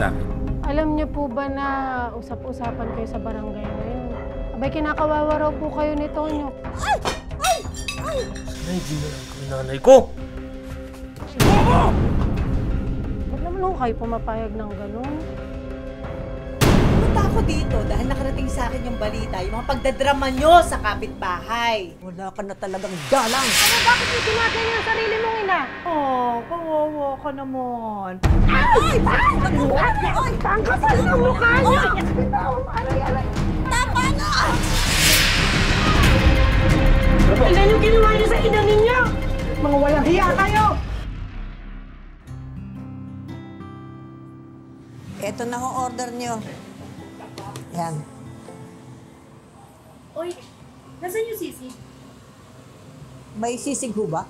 sa akin? Alam niyo po ba na usap-usapan kayo sa barangay ngayon? Abay, kinakawawa raw po kayo ni Tonyo. Ay! Ay! Ay! Nay, di na lang kami nanay ko! Bobo! Ba't naman ho kayo pumapayag ng ganun? Punta ako dito dahil nakarating sa akin yung balita, yung mga pagdadrama nyo sa kapitbahay. Wala ka na talagang galang. Ano, bakit mo ginaganyan ang sarili mong ina? Oh, kawawa ka naman. Ay! Ay! Ang kapal ng mukha niya! Aray! Tama na! Ilan yung ginawa niyo sa ina ninyo? Mga walang hiya kayo! Ito na ang order nyo. Yan. Oy, nasaan yung sisig? May sisig ho ba?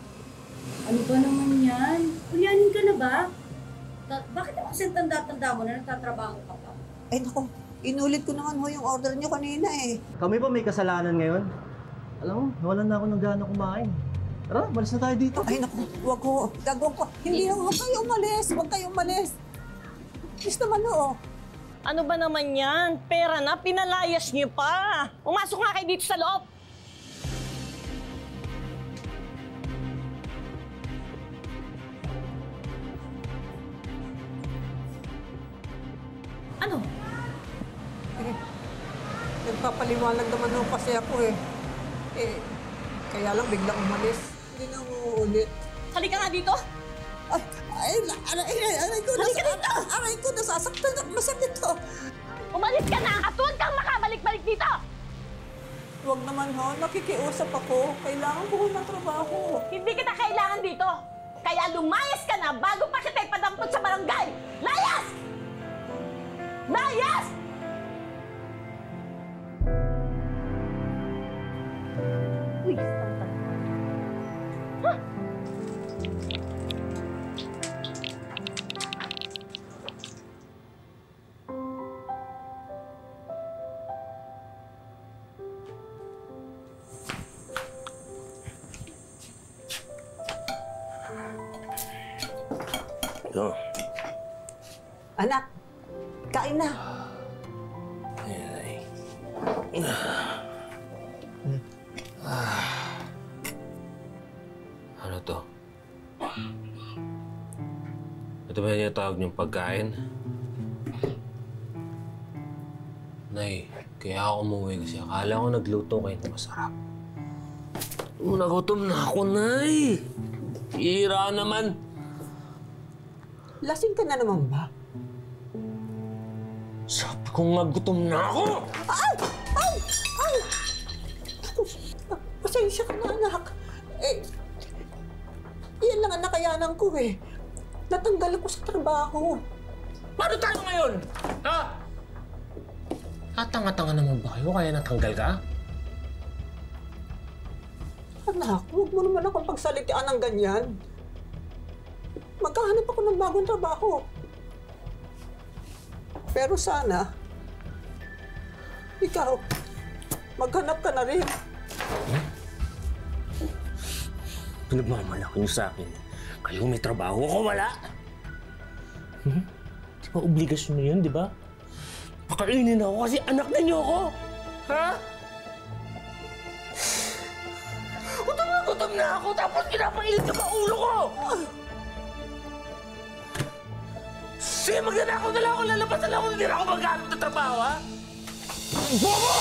Ano ba naman yan? Ulyanin ka na ba? Bakit ako kasi tanda-tanda mo na nagtatrabaho ka pa? Ay naku, inulit ko naman ho yung order nyo kanina eh. Kami pa may kasalanan ngayon. Alam mo, nawalan na ako ng gana kumain. Tara, balis na tayo dito. Ay naku, wag ho. Dagwag ko. Hindi ho, huwag kayo umalis. Huwag kayo umalis. Please naman ho. Ano ba naman yan? Pera na, pinalayas niyo pa. Pumasok nga kayo dito sa loob. Ano? Eh, nagpapaliwanag naman ho kasi ako eh. Kaya lang biglang umalis. Hindi na uulit. Halika nga dito. Aray ko, aray ko, nasasaktan at masakit to. Umalis ka na at huwag kang makabalik-balik dito. Huwag naman ho, nakikiusap ako. Kailangan ko ng trabaho. Hindi kita kailangan dito. Kaya lumayas ka na bago pa kita ipadampot sa barangay. Layas! Layas! Uy, saan? Huh? Yo. Anak, kain na. Ay. Ano to? Ito ba yung tawag niyong pagkain? Nay, kaya ako umuwi kasi akala ko nagluto kayo na masarap. Nagutom na ako, Nay! Hira naman! Lasing ka na naman ba? Sabi kong nagutom na ako! Ay! Ay! Ay! Pasensya ka na, anak. Iyan lang ang nakayanan ko eh. Natanggal ako sa trabaho. Paano tayo ngayon? Ha? Tanga-tanga naman ba kayo kaya natanggal ka? Anak, huwag mo naman akong pagsalitaan ng ganyan. Magkahanap ako ng bagong trabaho. Pero sana, ikaw, maghanap ka na rin. Pinagmamalaki niyo sa akin. Kayo may trabaho, ako wala. Di ba obligasyon na yun, di ba? Pakainin ako kasi anak na niyo ako. Ha? Gutom na ako tapos pinapailit ka pa ulo ko! Sige, magnanakaw na lang ako, lalabas na lang ako, hindi na ako maghanap ng trabaho, ha? Bobo!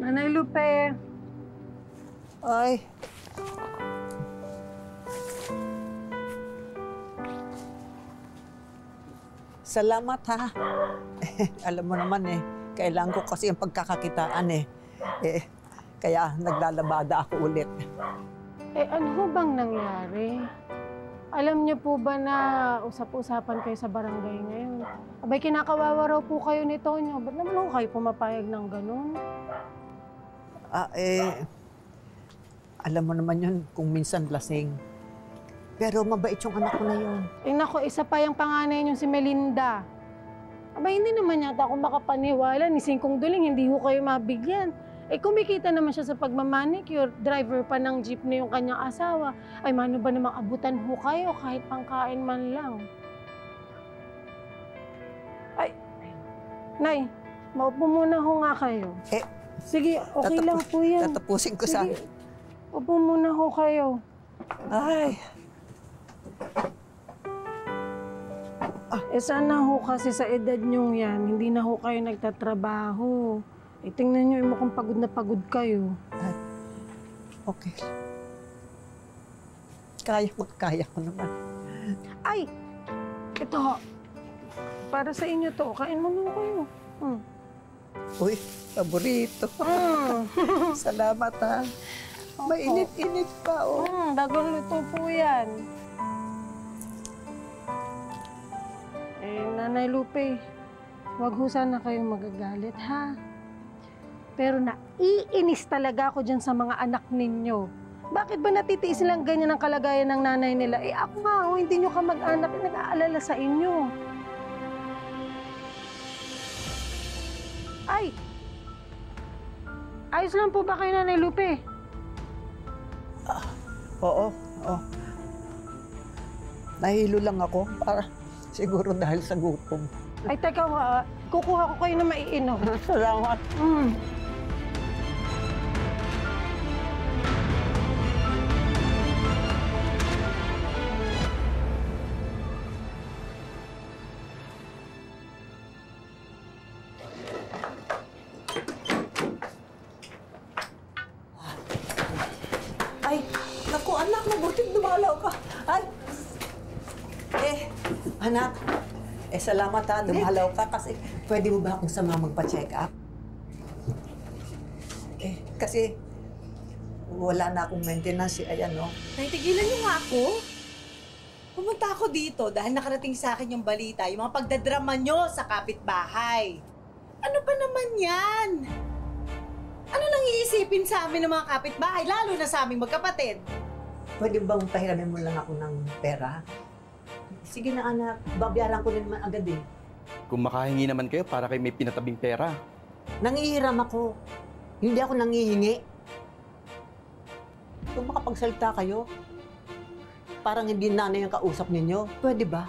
Nanay Lupe, Ay. Salamat ha. Alam mo naman eh, kailangan ko kasi ang pagkakakitaan eh. Kaya naglalabada ako ulit. ano ho bang nangyari? Alam niyo po ba na usap-usapan kayo sa barangay ngayon? Abay, kinakawawa raw po kayo ni Tonyo. Ba't naman ho kayo pumapayag ng ganun? Alam mo naman yun kung minsan lasing. Pero mabait yung anak ko na yun. Naku, isa pa yung panganay niyo si Melinda. Aba, hindi naman yata ako makapaniwala. Ni Singkong Duling, hindi ho kayo mabigyan. Eh, kumikita naman siya sa pagmamanicure. Driver pa ng jeep na yung kanyang asawa. Ay, mano ba namang abutan ho kayo kahit pangkain man lang? Ay, Nay, maupo muna ho nga kayo. Eh, Sige, okay lang po yan. Tatapusin ko sa... Sige, upo muna ho kayo. Ay, Eh, sana ho kasi sa edad niyong yan, hindi na ho kayo nagtatrabaho. Eh, tingnan niyo, mukhang pagod na pagod kayo. okay. Kaya ko naman. Ay! Ito ho. Para sa inyo to. Kain mo na kayo. Uy, paborito. Salamat ha. Mainit-init pa, oh. Bagong luto po yan. Eh, Nanay Lupe, wag ho sana kayong magagalit, ha? Pero naiinis talaga ako dyan sa mga anak ninyo. Bakit ba natitiis lang ganyan ang kalagayan ng nanay nila? Eh, ako nga, ho, hindi nyo ka mag-anak, nag-aalala sa inyo. Ay! Ayos lang po ba kayo, Nanay Lupe? Oo. Nahilo lang ako para siguro dahil sa gutom. Ay, teka ha. Kukuha ko kayo na maiinom. Salamat. Ay, naku anak, mabuting dumalaw ka. Ay, anak, salamat ha, dumalaw ka kasi pwede mo ba akong sama magpa-check up? Kasi wala na akong maintenance, ayan no. Naitigilan niyo nga ako. Pumunta ako dito dahil nakarating sa akin yung balita, yung mga pagdadrama nyo sa kapitbahay. Ano ba naman yan? Ano nang iisipin sa amin ng mga kapitbahay, lalo na sa aming magkapatid? Pwede bang pahiramin mo lang ako ng pera? Sige na anak, babayaran ko din naman agad eh. Kung makahingi naman kayo para kayo may pinatabing pera. Nangihiram ako. Hindi ako nangihingi. Kung makapagsalita kayo, parang hindi nanay ang kausap ninyo. Pwede ba?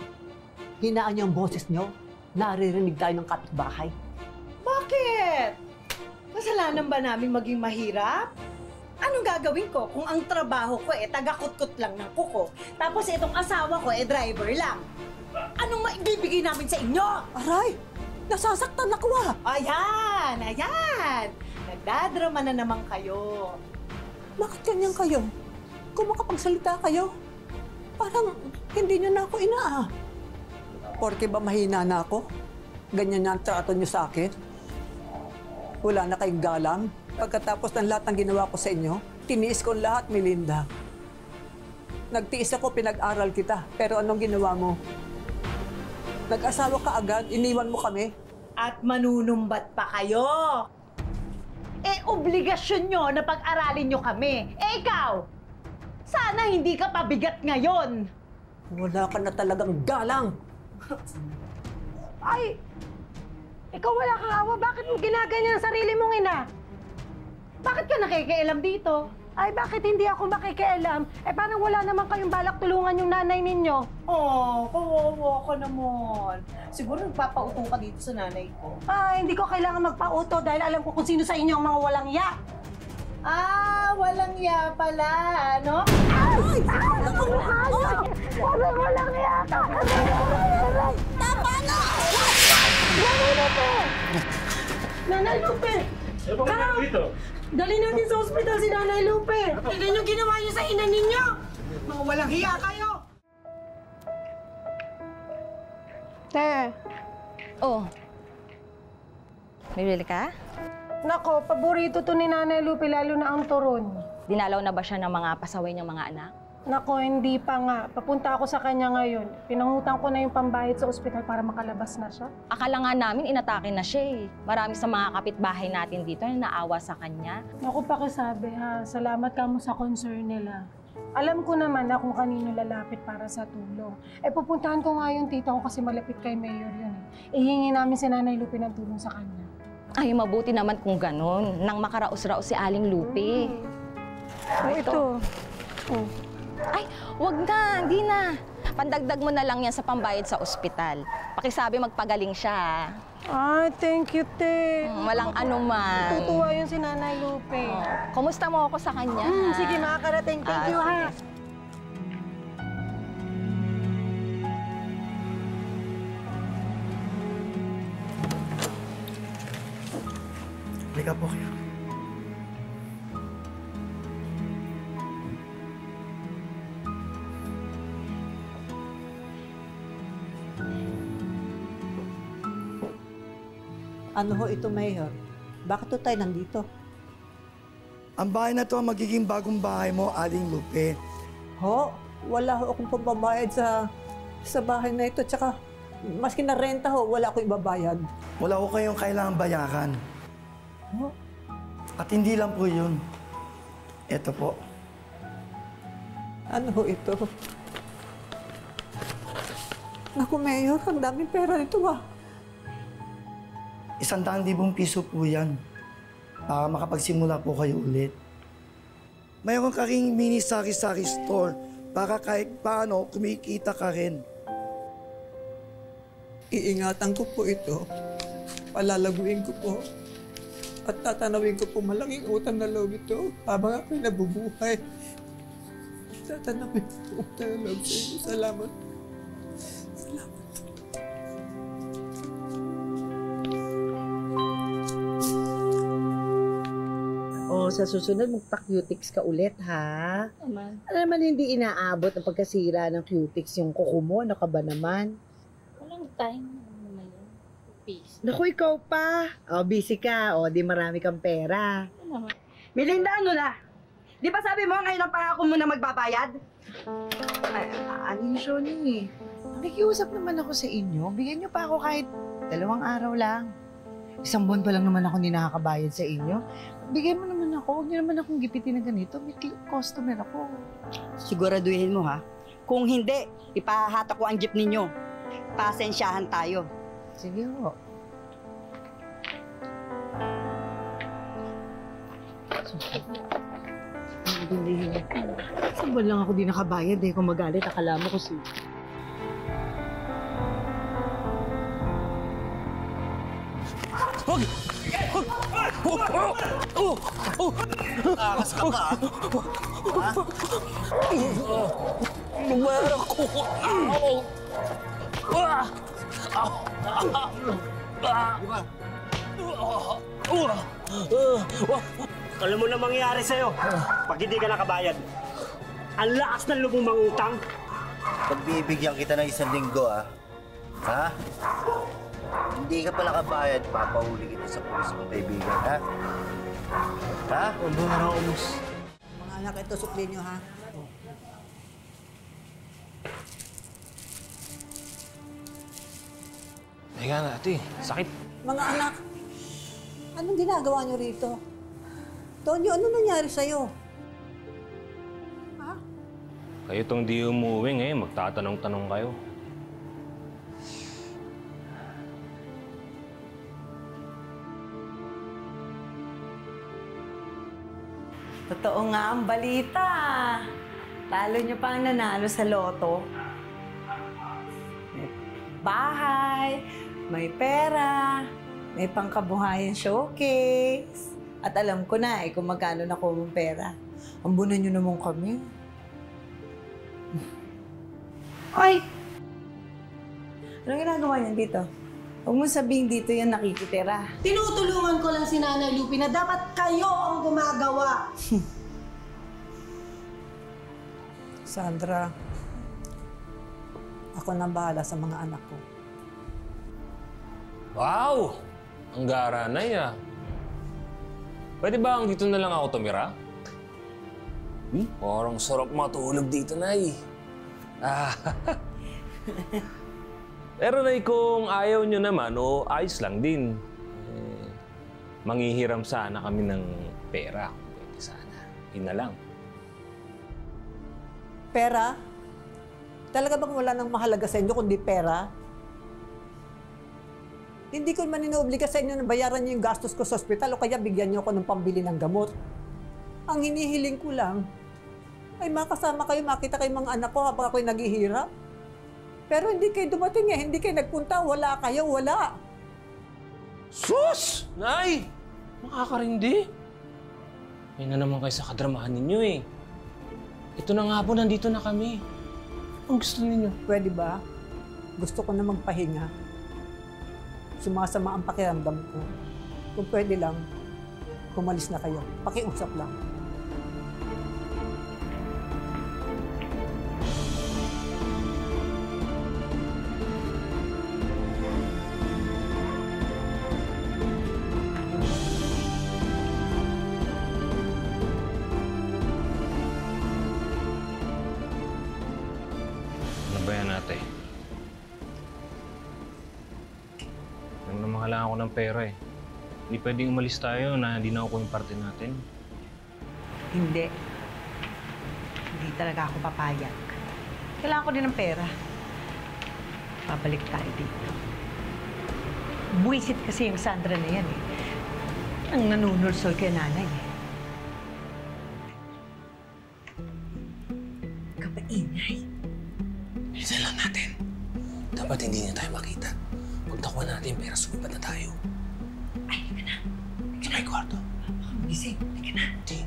Hinaan niyo ang boses niyo. Naririnig tayo ng kapitbahay. Bakit? Kasalanan ba namin maging mahirap? Anong gagawin ko kung ang trabaho ko taga-kutkot lang ng kuko, tapos itong asawa ko driver lang? Anong maibibigay namin sa inyo? Aray! Nasasaktan ako ah! Ayan! Nagdadrama na naman kayo. Bakit ganyan kayo? Kung makapagsalita kayo, parang hindi niyo na ako inaa. Porke ba mahina na ako? Ganyan na ang trato niyo sa akin? Wala na kayong galang? Pagkatapos ng lahat ng ginawa ko sa inyo, tiniis ko lahat, Melinda. Nagtiis ako, pinag-aral kita. Pero anong ginawa mo? Nag-asawa ka agad, iniwan mo kami. At manunumbat pa kayo. Obligasyon nyo na pag-aralin nyo kami. Ikaw, sana hindi ka pabigat ngayon. Wala ka na talagang galang. Ay! Ikaw wala kang awa. Bakit mo ginaganyan ang sarili mong ina? Bakit ka nakikialam dito? Ay, bakit hindi ako makikialam? Eh, parang wala naman kayong balak tulungan yung nanay ninyo. Oh, kawawa ka naman. Siguro nagpapauto ka dito sa nanay ko. Ay, hindi ko kailangan magpauto dahil alam ko kung sino sa inyo ang mga walang ya. Walang ya pala, ano? Ay! Walang ya ka! Tama na! Nanay Lupe! Nanay Lupe! Ano ba mga dito? Dali natin sa ospital si Nanay Lupe! Tignan yung ginawa niyo sa ina ninyo! Mga walang hiya kayo! Te, Oh. May bili ka? nako, paborito to ni Nanay Lupe, lalo na ang turon. Dinalaw na ba siya ng mga pasaway niyang mga anak? Nako, hindi pa nga. Papunta ako sa kanya ngayon. Pinangutang ko na yung pambayad sa ospital para makalabas na siya. Akala nga namin inatake na siya eh. Marami sa mga kapitbahay natin dito na naawa sa kanya. Naku, pakisabi ha. Salamat ka mo sa concern nila. Alam ko naman na kung kanino lalapit para sa tulong. Pupuntahan ko nga yung tita ko kasi malapit kay Mayor yun. Ihingi namin si Nanay Lupe ng tulong sa kanya. Ay, mabuti naman kung ganun. Nang makaraos-raos si Aling Lupe. Ito. Oh. Ay, wag na, hindi na. Pandagdag mo na lang yan sa pambayad sa ospital. Pakisabi magpagaling siya. Thank you, te. Walang anuman. Tutuwa yun si Nanay Lupe. Kumusta mo ako sa kanya? Sige, makakarating. Thank you, ha. Halika po kayo. Ano ho ito, Mayor? Bakit to tayo nandito? Ang bahay na to ang magiging bagong bahay mo, Aling Lupe. Ho, wala ho akong pambabayad sa bahay na ito. Tsaka, maski na renta ho, wala akong ibabayad. Wala ko kayong kailangang bayaran. Ho? At hindi lang po yun. Ito po. Ano ho ito? Naku, Mayor, ang daming pera nito ba? 100,000 piso po yan. Para makapagsimula po kayo ulit. Mayroon ka ring mini sari-sari store para kahit paano kumikita ka rin. Iingatan ko po ito. Palalaguin ko po. At tatanawin ko po malaking utang na loob ito habang ako'y nabubuhay. Tatanawin ko po utang na loob sa inyo. Salamat. Salamat. Sa susunod, magpa-cutics ka ulit, ha? Alam naman, hindi inaabot ang pagkasira ng cutics yung kuko mo. Ano ka ba naman? Walang time. Peace. Naku, ikaw pa. Busy ka. Di marami kang pera. Melinda, ano na? Di ba sabi mo ngayon ang pangako mo na magbabayad? Aling Shoni, nakikiusap naman ako sa inyo. Bigyan niyo pa ako kahit 2 araw lang. 1 buwan pa lang naman ako hindi nakakabayad sa inyo. Bigyan mo naman ako. Huwag niyo naman akong gipitin na ganito. May customer ako. Siguraduhin mo ha. Kung hindi, ipahatak ko ang jeep ninyo. Pasensyahan tayo. Sige ho. Isang buwan lang ako di nakabayad Kung magalit, akala mo kasi. Akas ka pa, Lumera ko! Alam mo na mangyayari sa'yo pag hindi ka nakabayad. Ang lakas ng lubong mangutang. Pagbibigyan kita ng 1 linggo, ha? Hindi ka pa nakabayad, papahuli kita sa pulis mong kaibigan, ha? Ha? Mga anak, ito suklin nyo, ha? Teka na, ate. Sakit. Mga anak, anong ginagawa nyo rito? Tonyo, ano nangyari sa'yo? Kayo tong di umuwi ngayon, magtatanong-tanong kayo. Totoo nga ang balita. Talo niyo pa ang nanalo sa loto. May bahay, may pera, may pangkabuhayan showcase. At alam ko na kung magkano na kumong pera. Ambunan niyo naman kami. Hoy! Anong ginagawa niyan dito? Huwag mo sabihin dito yan nakikitira. Tinutulungan ko lang si Nanay Lupe na dapat kayo ang gumagawa. Sandra, ako nang bahala sa mga anak ko. Wow! Ang gara na ya. Pwede ba ang dito na lang ako tumira? Parang sarap matulog dito, Nay. Pero Nay, kung ayaw nyo naman o ayos lang din, manghihiram sana kami ng pera. Pwede sana. Yun na lang. Pera? Talaga bang wala nang mahalaga sa inyo kundi pera? Hindi ko man inuobliga sa inyo na bayaran niyo yung gastos ko sa ospital o kaya bigyan niyo ako ng pambili ng gamot. Ang hinihiling ko lang ay makasama kayo, makita kayo mga anak ko habang ako'y naghihirap. Pero hindi kayo dumating eh, hindi kayo nagpunta, wala kayo, wala. Sus! Nay! Makakarindi. May na naman kayo sa kadramahan ninyo eh. Ito na nga po, nandito na kami. Ang gusto ninyo? Pwede ba? Gusto ko na magpahinga. Sumasama ang pakiramdam ko. Kung pwede lang, kumalis na kayo. Pakiusap lang. Ano ba yan, ate? Kailangan ko ng pera eh. Hindi pwedeng umalis tayo na hindi na ako yung parte natin. Hindi. Hindi talaga ako papayag. Kailangan ko din ng pera. Babalik tayo dito. Buwisit kasi yung Sandra na yan eh. Ang nanunulsol kay nanay eh. Kapaingay. Bilisan lang natin. Dapat hindi niya tayo makita. Pag nakuha natin pera, sumipat na tayo. Ay, hindi ka na. Sa may kwarto. Baka magising. Hindi ka na. Hindi.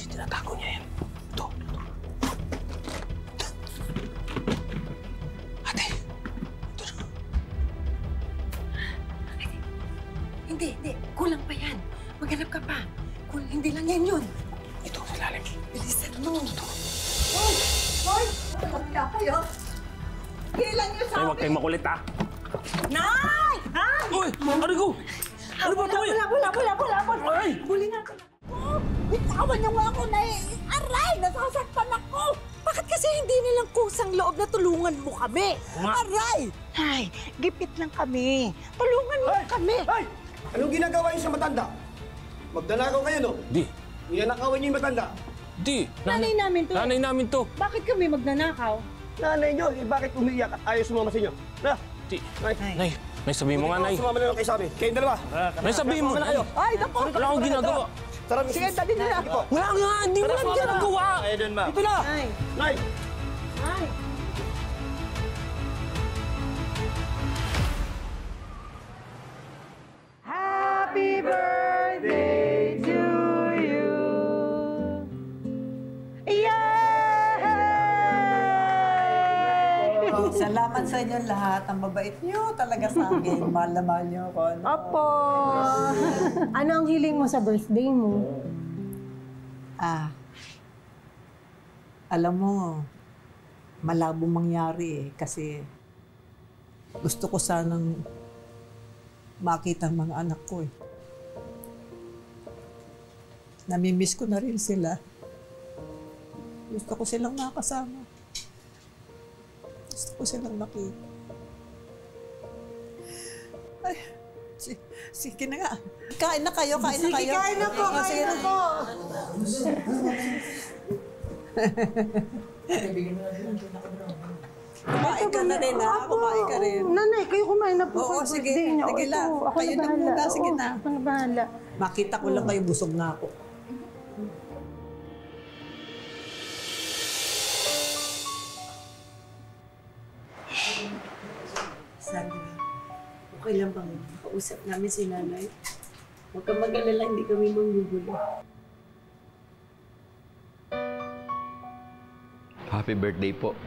Tinatago niya yan. Ito. Ate. Ito na. Hindi. Kulang pa yan. Maghanap ka pa. Hindi lang yan yun. Ito, sa lalim. Bilisan mo. Ito. Hoy! Kapila kayo! Kailan niyo sa Ay, huwag kayong makulit ah! Nay! Nay! Uy! Ano ko? Ano ba ito? Wala. Ay! Buli nga ka na. Bitawan niyo nga ako na aray! Nasasaktan ako! Bakit kasi hindi nilang kusang loob na tulungan mo kami? Aray! Ay, gipit lang kami. Tulungan mo kami. Ay! Anong ginagawa niyo sa matanda? Magdalagaw kayo, no? Di. Iyanakawan niyo yung matanda. Di. Nanay namin to. Nanay namin to. Bakit kami magnanakaw? Nanay niyo, bakit umiiyak at ayaw sumama sa inyo? Na? Di. Nay, sabihin mo nga, Nay. Sumama na lang kayo sa amin. Kayong dalawa. Nay, sabihin mo. Sumama na kayo. Ay, naku! Wala akong ginagawa. Tara, sige, dali nila. Wala nga, hindi mo lang ginagawa. Ayun dun, ma'am. Ito na. Nay. Nay! Nay. Happy birthday to you! Salamat sa inyo lahat. Ang mabait niyo talaga sa akin. Mahal na mahal niyo ako. No? Opo! Ano ang hiling mo sa birthday mo? Alam mo, malabo mangyari eh. Kasi gusto ko sanang makita ang mga anak ko eh. Namimiss ko na rin sila. Gusto ko silang makasama. Gusto ko silang makita. Ay, sige na nga. Kain na kayo, kain na kayo. Sige, kain na po, kain na po. Kumain ka na rin, ha? Kumain ka rin. Nanay, kayo kumain na po. Oo, sa sige. birthday niyo. Sige lang. Ako Kayo na muna. Sige na. Ako na bahala. Makita ko lang kayo, busog na ako. Sandra, okay lang bang makausap namin si nanay? Huwag kang mag-alala, hindi kami manggugulo. Happy birthday po.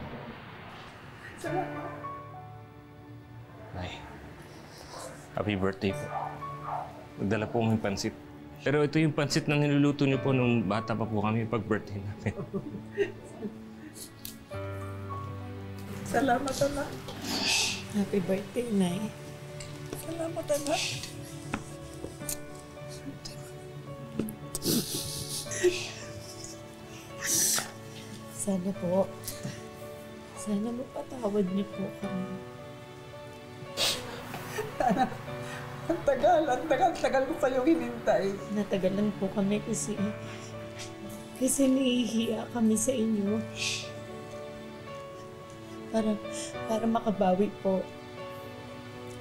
Nay, happy birthday po. Magdala po may pansit. Pero ito yung pansit na niluluto niyo po nung bata pa po kami pag birthday namin. Salamat, anak. Happy birthday, Nay. Salamat, anak. Sana mapatawad niyo po kami. Anak, ang tagal ko kayong hinintay. Natagalan po kami kasi nahihiya kami sa inyo. Para makabawi po,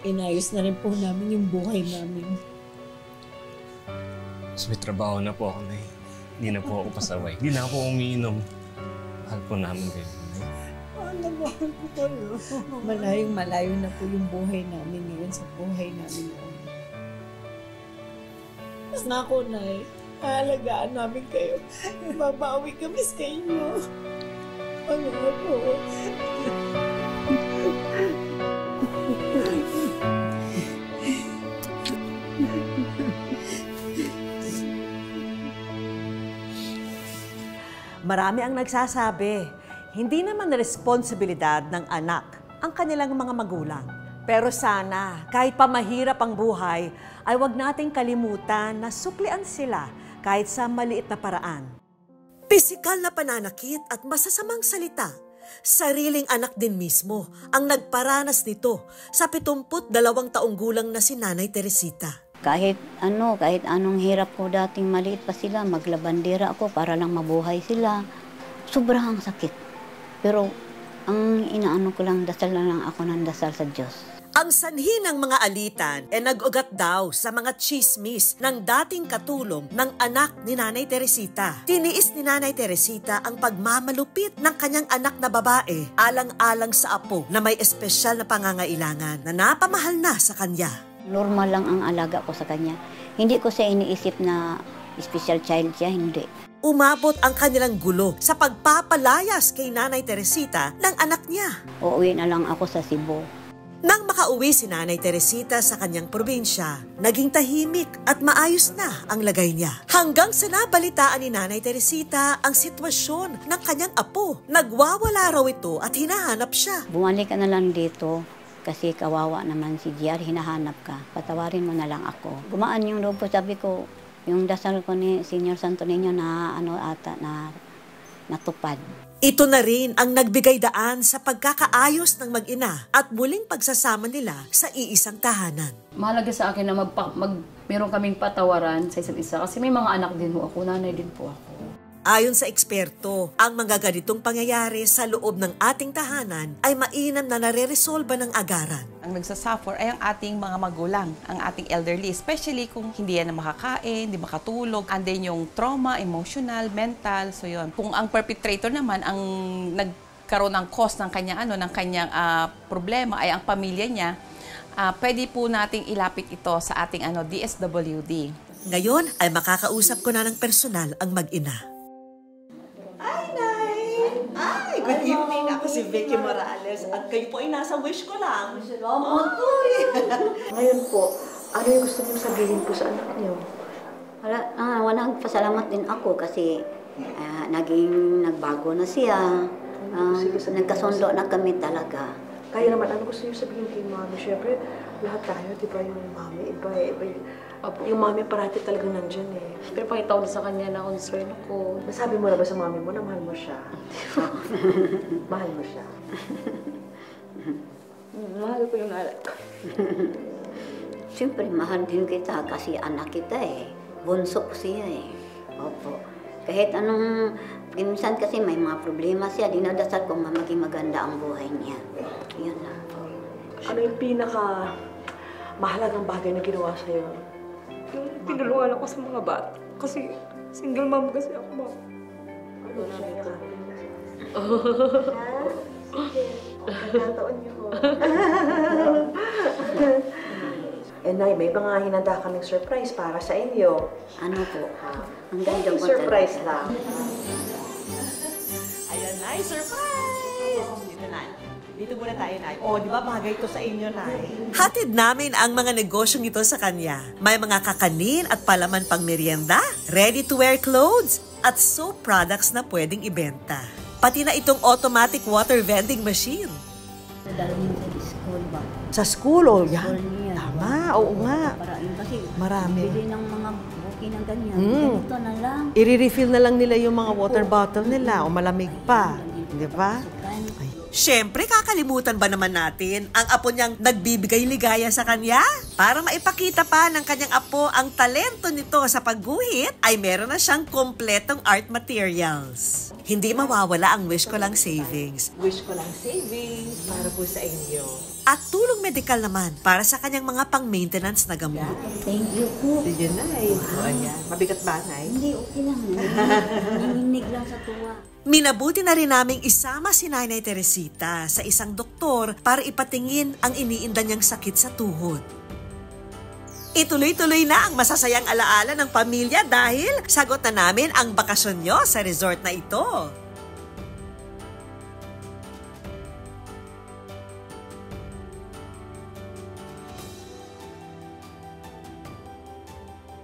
inayos na rin po namin yung buhay namin. Mas may trabaho na po ako, Nay. Hindi na po ako pasaway. Hindi na ako umiinom. Mahal po namin kayo, Nay. Mahal ko kayo. Malayong-malayo na po yung buhay namin ngayon sa buhay namin noon. Mas nako, Nay. Aalagaan namin kayo. Babawi kami sa inyo. Ano po? Marami ang nagsasabi, hindi naman responsibilidad ng anak ang kanilang mga magulang. Pero sana, kahit pa mahirap ang buhay, ay wag nating kalimutan na suklian sila kahit sa maliit na paraan. Pisikal na pananakit at masasamang salita, sariling anak din mismo ang nagparanas nito sa 72 taong gulang na si Nanay Teresita. Kahit anong hirap ko dating maliit pa sila, maglabandera ako para lang mabuhay sila. Sobrang sakit. Pero ang inaano ko lang, dasal na lang ako ng dasal sa Diyos. Ang sanhi ng mga alitan ay nag-ugat daw sa mga chismis ng dating katulong ng anak ni Nanay Teresita. Tiniis ni Nanay Teresita ang pagmamalupit ng kanyang anak na babae alang-alang sa apo na may espesyal na pangangailangan na napamahal na sa kanya. Normal lang ang alaga ko sa kanya. Hindi ko siya iniisip na special child siya, hindi. Umabot ang kanilang gulo sa pagpapalayas kay Nanay Teresita ng anak niya. Uuwi na lang ako sa Cebu. Nang makauwi si Nanay Teresita sa kanyang probinsya, naging tahimik at maayos na ang lagay niya. Hanggang sa nabalitaan ni Nanay Teresita ang sitwasyon ng kanyang apo. Nagwawala raw ito at hinahanap siya. Bumalik ka na lang dito kasi kawawa naman si JR, hinahanap ka. Patawarin mo na lang ako. Gumaan yung loob ko, sabi ko, yung dasal ko ni Senior Santo Niño na natupad. Ito na rin ang nagbigay daan sa pagkakaayos ng mag-ina at muling pagsasama nila sa iisang tahanan. Mahalaga sa akin na meron kaming patawaran sa isa't isa kasi may mga anak din ho ako, nanay din po ako. Ayon sa eksperto, ang mga ganitong pangyayari sa loob ng ating tahanan ay mainam na nare-resolba ng agaran. Ang nagsasuffer ay ang ating mga magulang, ang ating elderly, especially kung hindi yan na makakain, hindi makatulog, and then yung trauma, emotional, mental, so yun. Kung ang perpetrator naman ang nagkaroon ng cause ng kanyang problema ay ang pamilya niya, pwede po nating ilapit ito sa ating DSWD. Ngayon ay makakausap ko na ng personal ang mag-ina. Ay, good evening. Ako si Vicky Morales at kayo po ay nasa wish ko lang. Salamat po. Ngayon po, ano yung gusto mong sabihin po sa anak niyo? Walang pasalamat din ako kasi naging nagbago na siya. Nagkasundo na kami talaga. Kaya naman, ano gusto niyo sabihin kay Mami? Siyempre, lahat tayo, di ba yung Mami, iba yung Mami parati talagang nandyan eh. Pero pakita ko sa kanya na concern ko. Nasabi mo na ba sa Mami mo na mahal mo siya? Mahal mo siya? Mahal ko yung anak ko. Siyempre, mahal din kita kasi anak kita eh. Bunso ko siya eh. Opo. Kahit anong, minsan kasi may mga problema siya, dinadasal ko maging maganda ang buhay niya. Yun lang po. Ano yung pinaka mahalagang bagay na ginawa sa'yo? Yung tinulungan ako sa mga bata. Kasi single mom kasi ako, ma'am. Ano na ito? Sige. Pagkataon niyo ko. Nay, may mga hinanda kaming surprise para sa inyo. Ano po? Ang ganda po surprise lang. Ayan, Nay, surprise! Dito, Nay. Dito muna tayo, Nay. Di ba bagay ito sa inyo, Nay? Hatid namin ang mga negosyong ito sa kanya. May mga kakanin at palaman pang merienda, ready-to-wear clothes, at soap products na pwedeng ibenta. Pati na itong automatic water vending machine. Dalhin sa school ba? Sa school, oh, yan. School niya, Tama, oo nga. Kasi Marami. bili ng mga buki ng ganyan. Mm. Ganito na lang. I-refill na lang nila yung mga water bottle nila o malamig pa. Di ba? Siyempre, kakalimutan ba naman natin ang apo niyang nagbibigay ligaya sa kanya? Para maipakita pa ng kanyang apo ang talento nito sa pagguhit, ay meron na siyang kompletong art materials. Hindi mawawala ang Wish Ko Lang Savings. Wish ko lang savings para po sa inyo. At tulong medikal naman para sa kanyang mga pang-maintenance na gamot. Thank you po. Sige, Nay. Ayan. Mabigat ba, Nay? Hindi, okay lang. Nanginig lang sa tuwa. Minabuti na rin naming isama si Nanay Teresita sa isang doktor para ipatingin ang iniinda niyang sakit sa tuhod. Ituloy-tuloy na ang masasayang alaala ng pamilya dahil sagot na namin ang bakasyon nyo sa resort na ito.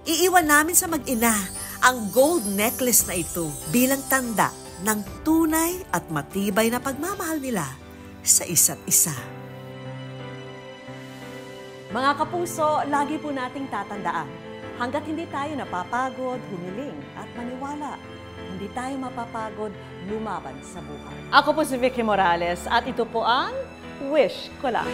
Iiwan namin sa mag-ina ang gold necklace na ito bilang tanda ng tunay at matibay na pagmamahal nila sa isa't isa. Mga kapuso, lagi po nating tatandaan, hanggat hindi tayo napapagod, humiling at maniwala, hindi tayo mapapagod lumaban sa buhay. Ako po si Vicky Morales at ito po ang Wish Ko Lang.